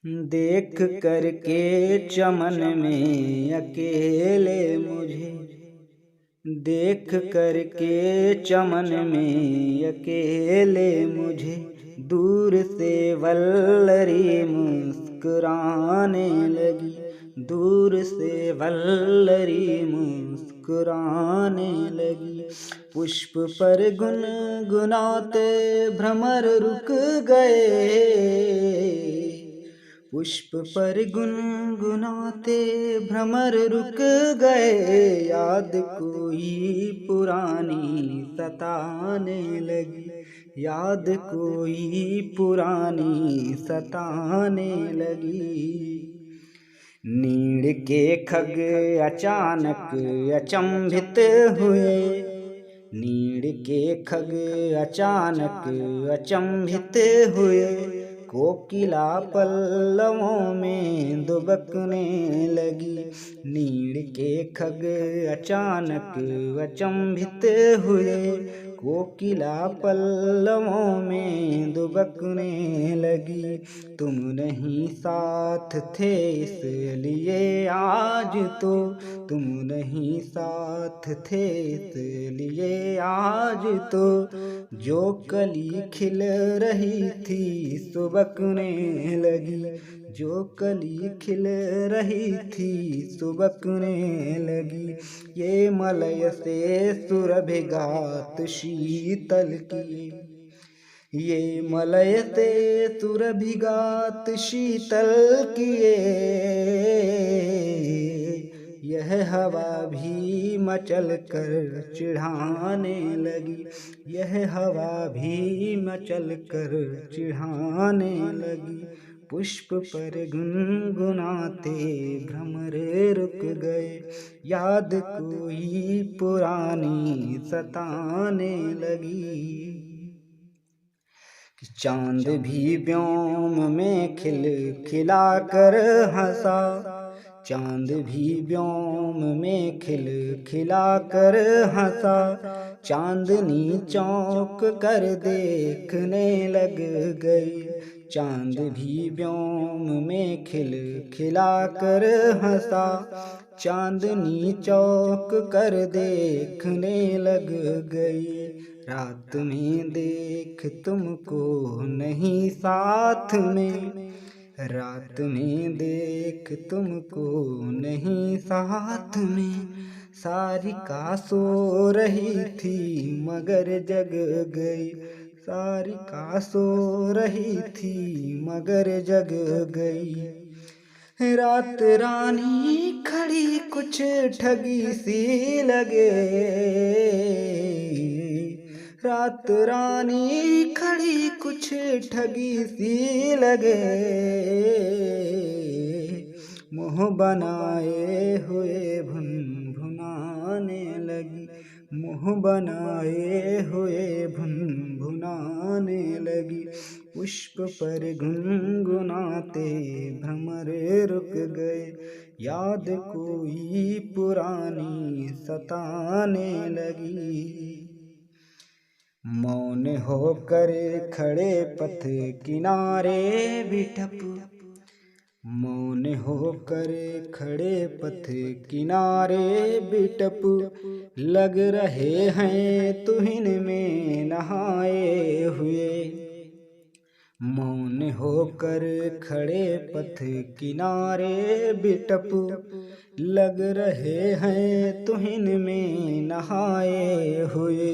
देख करके चमन में अकेले मुझे, देख करके चमन में अकेले मुझे, दूर से वल्लरी मुस्कुराने लगी, दूर से वल्लरी मुस्कुराने लगी। पुष्प पर गुनगुनाते भ्रमर रुक गए, पुष्प पर गुनगुनाते भ्रमर रुक गए, याद कोई पुरानी सताने लगी, याद कोई पुरानी सताने लगी। नीड़ के खग अचानक अचंभित हुए, नीड़ के खग अचानक अचंभित हुए, कोकिला पल्लवों में दुबकने लगी। नीड़ के खग अचानक अचंभित हुए, कोकिला पल्लवों में दुबकने लगी। तुम नहीं साथ थे इसलिए आज तो, तुम नहीं साथ थे इसलिए आज तो, जो कली खिल रही थी सुबकने लगी, जो कली खिल रही थी सुबकने लगी। ये मलय से सुरभिगात शीतल की, ये मलय से सुरभिगात शीतल किए, यह हवा भी मचल कर चिढ़ाने लगी, यह हवा भी मचल कर चिढ़ाने लगी। पुष्प पर गुनगुनाते भ्रमर रुक गए, याद कोई पुरानी सताने लगी। चांद भी व्योम में खिल खिला कर हंसा, चांद भी व्योम में खिल खिला कर हंसा, चांदनी चौंक कर देखने लग गई, चांद भी व्योम में खिल खिला कर हंसा, चांदनी चौंक कर देखने लग गई। रात में देख तुमको नहीं साथ में, रात में देख तुमको नहीं साथ में, सारिका सो रही थी मगर जग गई, सारिका सो रही थी मगर जग गई। रात रानी खड़ी कुछ ठगी सी लगे, रात रानी खड़ी कुछ ठगी सी लगे, मुँह बनाए हुए भुन भुनाने लगी, मुँह बनाए हुए भुन भुनाने लगी। पुष्प पर गुनगुनाते भ्रमर रुक गए, याद कोई पुरानी सताने लगी। मौन होकर खड़े पथ किनारे बिटप, मौन होकर खड़े पथ किनारे बिटप, लग रहे हैं तुहिन में नहाए हुए, मौन होकर खड़े पथ किनारे बिटप, लग रहे हैं तुहिन में नहाए हुए।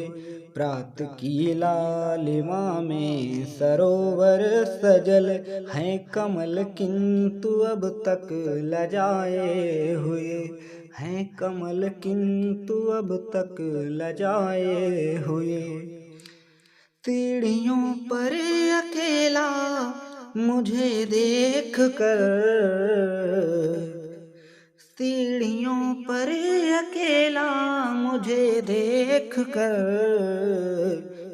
प्रात की लालिमा में सरोवर सजल हैं कमल, किंतु अब तक लजाए हुए, हैं कमल किंतु अब तक लजाए हुए। सीढ़ियों पर अकेला मुझे देख कर, सीढ़ियों पर अकेला मुझे देख कर,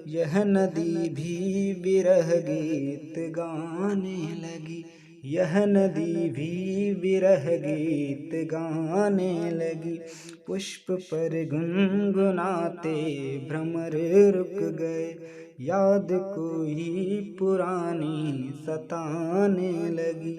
यह नदी भी विरह गीत गाने लगी, यह नदी भी विरह गीत गाने लगी। पुष्प पर गुनगुनाते भ्रमर रुक गए, याद कोई पुरानी सताने लगी।